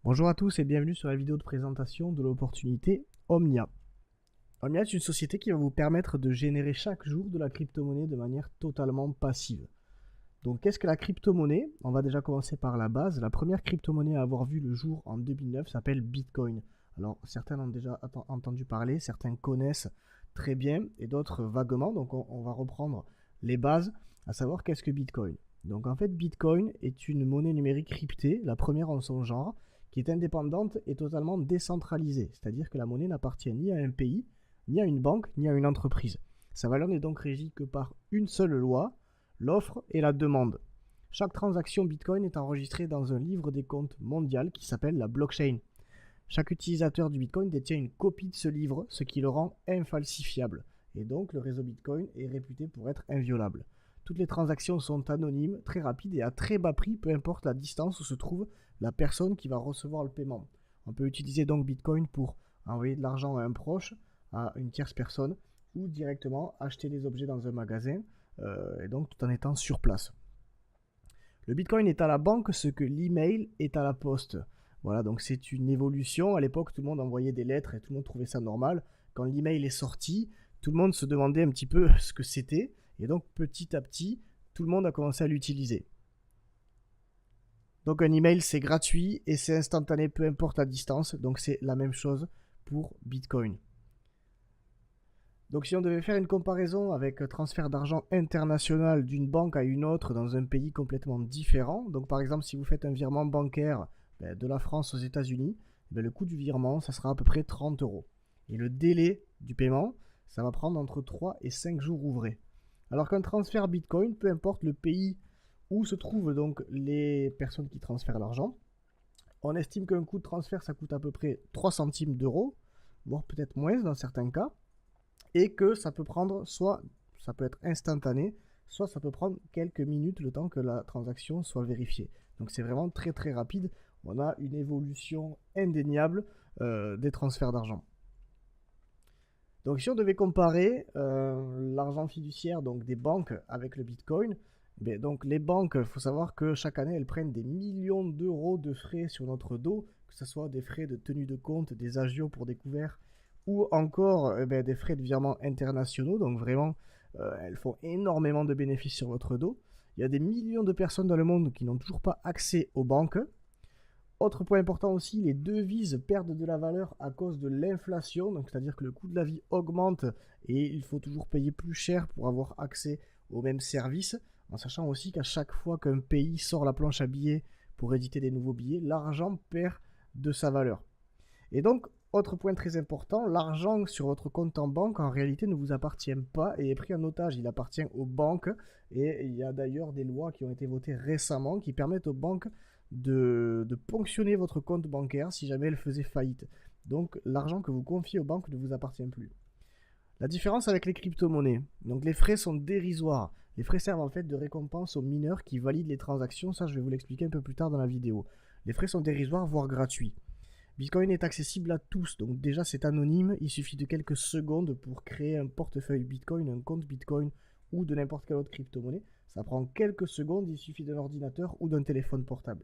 Bonjour à tous et bienvenue sur la vidéo de présentation de l'opportunité Omnia. Omnia est une société qui va vous permettre de générer chaque jour de la crypto-monnaie de manière totalement passive. Donc qu'est-ce que la crypto-monnaie? On va déjà commencer par la base. La première crypto-monnaie à avoir vu le jour en 2009 s'appelle Bitcoin. Alors certains en ont déjà entendu parler, certains connaissent très bien et d'autres vaguement. Donc on va reprendre les bases, à savoir qu'est-ce que Bitcoin. Donc en fait Bitcoin est une monnaie numérique cryptée, la première en son genre, qui est indépendante et totalement décentralisée. C'est-à-dire que la monnaie n'appartient ni à un pays, ni à une banque, ni à une entreprise. Sa valeur n'est donc régie que par une seule loi, l'offre et la demande. Chaque transaction Bitcoin est enregistrée dans un livre des comptes mondial qui s'appelle la blockchain. Chaque utilisateur du Bitcoin détient une copie de ce livre, ce qui le rend infalsifiable. Et donc le réseau Bitcoin est réputé pour être inviolable. Toutes les transactions sont anonymes, très rapides et à très bas prix, peu importe la distance où se trouve la personne qui va recevoir le paiement. On peut utiliser donc Bitcoin pour envoyer de l'argent à un proche, à une tierce personne, ou directement acheter des objets dans un magasin, et donc tout en étant sur place. Le Bitcoin est à la banque ce que l'email est à la poste. Voilà, donc c'est une évolution. À l'époque, tout le monde envoyait des lettres et tout le monde trouvait ça normal. Quand l'email est sorti, tout le monde se demandait un petit peu ce que c'était. Et donc, petit à petit, tout le monde a commencé à l'utiliser. Donc, un email, c'est gratuit et c'est instantané, peu importe la distance. Donc, c'est la même chose pour Bitcoin. Donc si on devait faire une comparaison avec transfert d'argent international d'une banque à une autre dans un pays complètement différent, donc par exemple si vous faites un virement bancaire de la France aux États-Unis, le coût du virement, ça sera à peu près 30 euros. Et le délai du paiement, ça va prendre entre 3 et 5 jours ouvrés. Alors qu'un transfert Bitcoin, peu importe le pays où se trouvent donc les personnes qui transfèrent l'argent, on estime qu'un coût de transfert, ça coûte à peu près 3 centimes d'euros, voire peut-être moins dans certains cas, et que ça peut prendre, soit ça peut être instantané, soit ça peut prendre quelques minutes le temps que la transaction soit vérifiée. Donc c'est vraiment très très rapide. On a une évolution indéniable des transferts d'argent. Donc si on devait comparer l'argent fiduciaire donc des banques avec le Bitcoin, donc les banques, il faut savoir que chaque année elles prennent des millions d'euros de frais sur notre dos, que ce soit des frais de tenue de compte, des agios pour découvert, ou encore des frais de virement internationaux. Donc vraiment, elles font énormément de bénéfices sur votre dos. Il y a des millions de personnes dans le monde qui n'ont toujours pas accès aux banques. Autre point important aussi, les devises perdent de la valeur à cause de l'inflation, donc c'est-à-dire que le coût de la vie augmente et il faut toujours payer plus cher pour avoir accès aux mêmes services, en sachant aussi qu'à chaque fois qu'un pays sort la planche à billets pour éditer des nouveaux billets, l'argent perd de sa valeur. Et donc, autre point très important, l'argent sur votre compte en banque en réalité ne vous appartient pas et est pris en otage, il appartient aux banques et il y a d'ailleurs des lois qui ont été votées récemment qui permettent aux banques de ponctionner votre compte bancaire si jamais elle faisait faillite. Donc l'argent que vous confiez aux banques ne vous appartient plus. La différence avec les crypto-monnaies, donc les frais sont dérisoires. Les frais servent en fait de récompense aux mineurs qui valident les transactions, ça je vais vous l'expliquer un peu plus tard dans la vidéo. Les frais sont dérisoires voire gratuits. Bitcoin est accessible à tous, donc déjà c'est anonyme, il suffit de quelques secondes pour créer un portefeuille Bitcoin, un compte Bitcoin ou de n'importe quelle autre crypto-monnaie. Ça prend quelques secondes, il suffit d'un ordinateur ou d'un téléphone portable.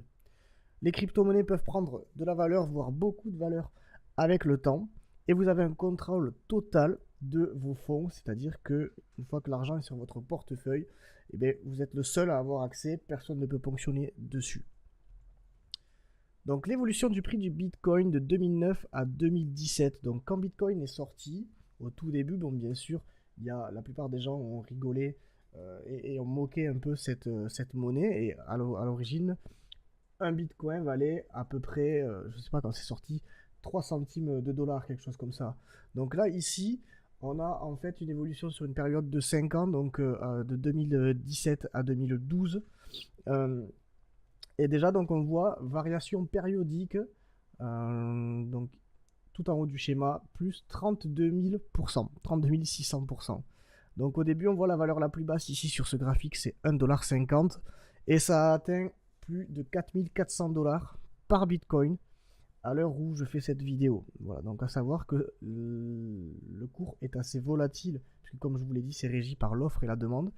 Les crypto-monnaies peuvent prendre de la valeur, voire beaucoup de valeur avec le temps, et vous avez un contrôle total de vos fonds, c'est-à-dire que une fois que l'argent est sur votre portefeuille, vous êtes le seul à avoir accès, personne ne peut ponctionner dessus. Donc l'évolution du prix du Bitcoin de 2009 à 2017. Donc quand Bitcoin est sorti, au tout début, bon bien sûr, la plupart des gens ont rigolé et ont moqué un peu cette monnaie. Et à l'origine, un Bitcoin valait à peu près, je ne sais pas quand c'est sorti, 3 centimes de dollars, quelque chose comme ça. Donc là, ici, on a en fait une évolution sur une période de 5 ans, donc de 2017 à 2012. Et déjà, donc, on voit variation périodique, donc tout en haut du schéma, plus 32 000%, 32 600%. Donc au début, on voit la valeur la plus basse ici sur ce graphique, c'est 1,50$. Et ça a atteint plus de 4 400$ par Bitcoin à l'heure où je fais cette vidéo. Voilà, donc à savoir que le cours est assez volatile, puisque comme je vous l'ai dit, c'est régi par l'offre et la demande.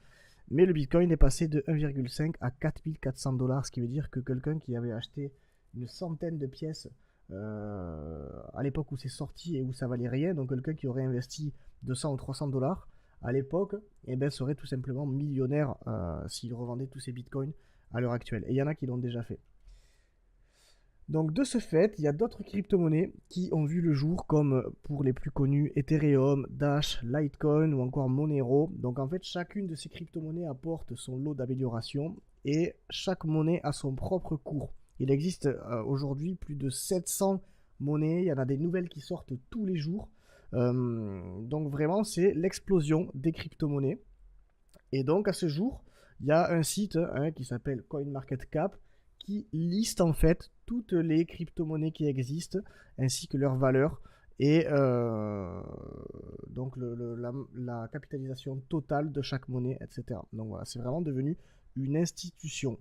Mais le Bitcoin est passé de 1,5 à 4 400$, ce qui veut dire que quelqu'un qui avait acheté une centaine de pièces à l'époque où c'est sorti et où ça valait rien. Donc quelqu'un qui aurait investi 200 ou 300 dollars à l'époque, eh ben, serait tout simplement millionnaire s'il revendait tous ses bitcoins à l'heure actuelle. Et il y en a qui l'ont déjà fait. Donc de ce fait, il y a d'autres crypto-monnaies qui ont vu le jour, comme pour les plus connus Ethereum, Dash, Litecoin ou encore Monero. Donc en fait, chacune de ces crypto-monnaies apporte son lot d'amélioration et chaque monnaie a son propre cours. Il existe aujourd'hui plus de 700 monnaies, il y en a des nouvelles qui sortent tous les jours. Donc vraiment, c'est l'explosion des crypto-monnaies. Et donc à ce jour, il y a un site qui s'appelle CoinMarketCap qui liste en fait toutes les crypto-monnaies qui existent ainsi que leurs valeurs et donc la capitalisation totale de chaque monnaie, etc. Donc voilà, c'est vraiment devenu une institution.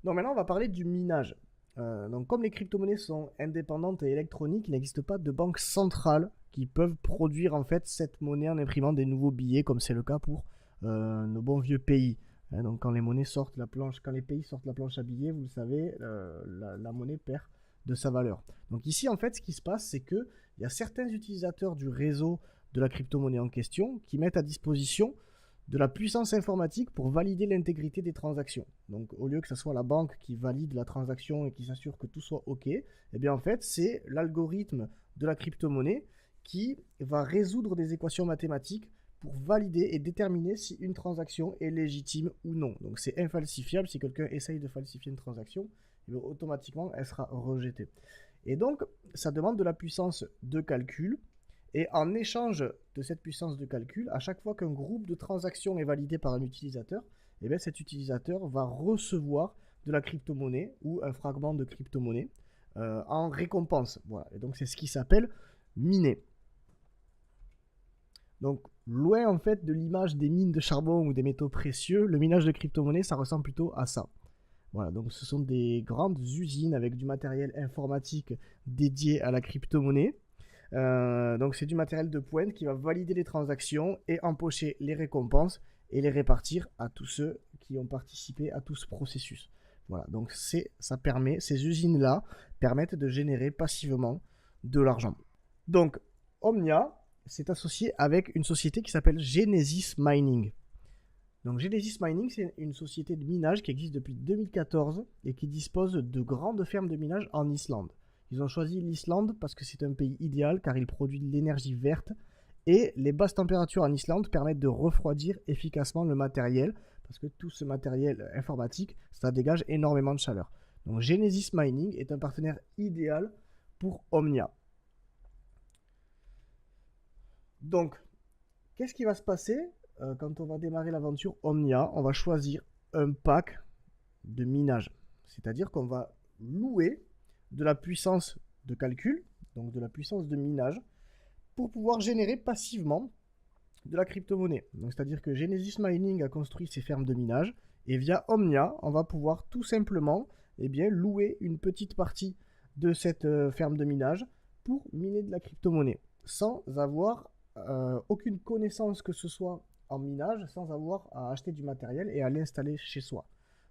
Donc maintenant, on va parler du minage. Donc comme les crypto-monnaies sont indépendantes et électroniques, il n'existe pas de banque centrale qui peuvent produire en fait cette monnaie en imprimant des nouveaux billets, comme c'est le cas pour nos bons vieux pays. Donc quand les monnaies sortent la planche, quand les pays sortent la planche à billets, vous le savez, la monnaie perd de sa valeur. Donc ici en fait, ce qui se passe, c'est que il y a certains utilisateurs du réseau de la crypto-monnaie en question qui mettent à disposition de la puissance informatique pour valider l'intégrité des transactions. Donc au lieu que ce soit la banque qui valide la transaction et qui s'assure que tout soit OK, eh bien en fait c'est l'algorithme de la crypto-monnaie qui va résoudre des équations mathématiques pour valider et déterminer si une transaction est légitime ou non. Donc c'est infalsifiable, si quelqu'un essaye de falsifier une transaction, automatiquement elle sera rejetée. Et donc ça demande de la puissance de calcul. Et en échange de cette puissance de calcul, à chaque fois qu'un groupe de transactions est validé par un utilisateur, eh bien cet utilisateur va recevoir de la crypto-monnaie ou un fragment de crypto-monnaie en récompense. Voilà. Et donc c'est ce qui s'appelle miner. Donc loin en fait de l'image des mines de charbon ou des métaux précieux, le minage de crypto-monnaie ça ressemble plutôt à ça. Voilà, donc ce sont des grandes usines avec du matériel informatique dédié à la crypto-monnaie. Donc c'est du matériel de pointe qui va valider les transactions et empocher les récompenses et les répartir à tous ceux qui ont participé à tout ce processus. Voilà, donc ces usines-là permettent de générer passivement de l'argent. Donc Omnia s'est associé avec une société qui s'appelle Genesis Mining. Donc Genesis Mining, c'est une société de minage qui existe depuis 2014 et qui dispose de grandes fermes de minage en Islande. Ils ont choisi l'Islande parce que c'est un pays idéal car il produit de l'énergie verte et les basses températures en Islande permettent de refroidir efficacement le matériel parce que tout ce matériel informatique, ça dégage énormément de chaleur. Donc Genesis Mining est un partenaire idéal pour Omnia. Donc, qu'est-ce qui va se passer quand on va démarrer l'aventure Omnia? On va choisir un pack de minage, c'est-à-dire qu'on va louer de la puissance de calcul, donc de la puissance de minage, pour pouvoir générer passivement de la crypto-monnaie. Donc c'est-à-dire que Genesis Mining a construit ses fermes de minage, et via Omnia, on va pouvoir tout simplement louer une petite partie de cette ferme de minage pour miner de la crypto-monnaie, sans avoir aucune connaissance que ce soit en minage, sans avoir à acheter du matériel et à l'installer chez soi.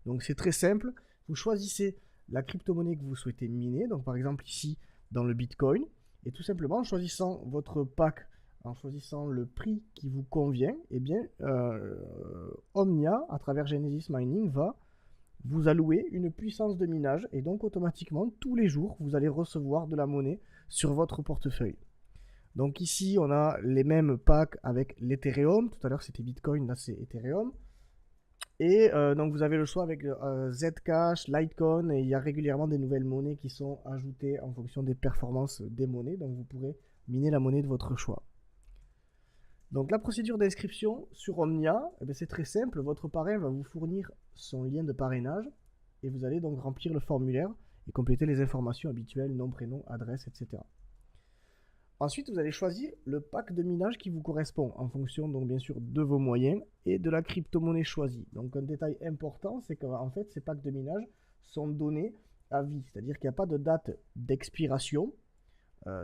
Donc c'est très simple, vous choisissez la crypto-monnaie que vous souhaitez miner, donc par exemple ici dans le Bitcoin, et tout simplement en choisissant votre pack, en choisissant le prix qui vous convient, Omnia, à travers Genesis Mining, va vous allouer une puissance de minage, et donc automatiquement, tous les jours, vous allez recevoir de la monnaie sur votre portefeuille. Donc ici, on a les mêmes packs avec l'Ethereum, tout à l'heure c'était Bitcoin, là c'est Ethereum. Et donc vous avez le choix avec Zcash, Litecoin, et il y a régulièrement des nouvelles monnaies qui sont ajoutées en fonction des performances des monnaies, donc vous pourrez miner la monnaie de votre choix. Donc la procédure d'inscription sur Omnia, c'est très simple, votre parrain va vous fournir son lien de parrainage, et vous allez donc remplir le formulaire et compléter les informations habituelles, nom, prénom, adresse, etc. Ensuite, vous allez choisir le pack de minage qui vous correspond en fonction, donc bien sûr, de vos moyens et de la crypto-monnaie choisie. Donc un détail important, c'est qu'en fait, ces packs de minage sont donnés à vie, c'est-à-dire qu'il n'y a pas de date d'expiration.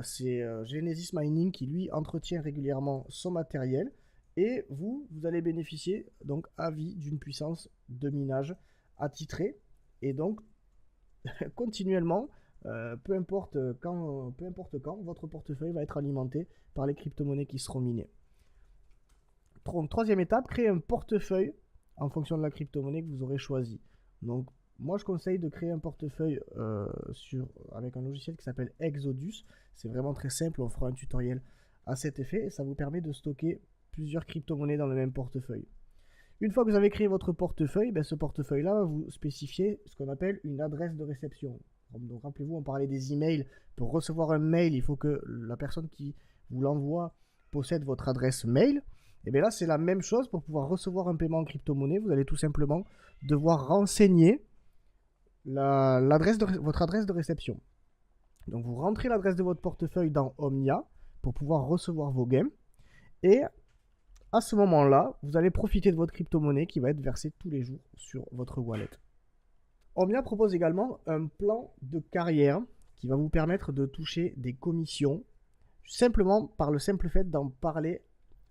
C'est Genesis Mining qui, lui, entretient régulièrement son matériel et vous allez bénéficier donc à vie d'une puissance de minage attitrée. Et donc, continuellement, peu importe quand, votre portefeuille va être alimenté par les crypto-monnaies qui seront minées. Donc, troisième étape, créer un portefeuille en fonction de la crypto-monnaie que vous aurez choisi. Donc, moi, je conseille de créer un portefeuille avec un logiciel qui s'appelle Exodus. C'est vraiment très simple, on fera un tutoriel à cet effet et ça vous permet de stocker plusieurs crypto-monnaies dans le même portefeuille. Une fois que vous avez créé votre portefeuille, ce portefeuille-là va vous spécifier ce qu'on appelle une adresse de réception. Donc rappelez-vous, on parlait des emails. Pour recevoir un mail, il faut que la personne qui vous l'envoie possède votre adresse mail. Et bien là, c'est la même chose. Pour pouvoir recevoir un paiement en crypto-monnaie, vous allez tout simplement devoir renseigner votre adresse de réception. Donc vous rentrez l'adresse de votre portefeuille dans Omnia pour pouvoir recevoir vos gains. Et à ce moment-là, vous allez profiter de votre crypto-monnaie qui va être versée tous les jours sur votre wallet. Omnia propose également un plan de carrière qui va vous permettre de toucher des commissions simplement par le simple fait d'en parler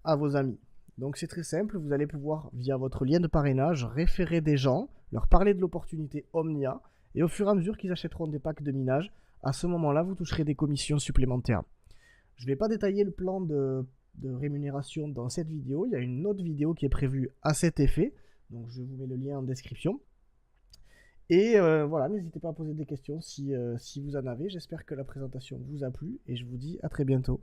à vos amis. Donc c'est très simple, vous allez pouvoir via votre lien de parrainage référer des gens, leur parler de l'opportunité Omnia et au fur et à mesure qu'ils achèteront des packs de minage, à ce moment-là vous toucherez des commissions supplémentaires. Je ne vais pas détailler le plan de rémunération dans cette vidéo, il y a une autre vidéo qui est prévue à cet effet, donc je vous mets le lien en description. Et voilà, n'hésitez pas à poser des questions si vous en avez. J'espère que la présentation vous a plu et je vous dis à très bientôt.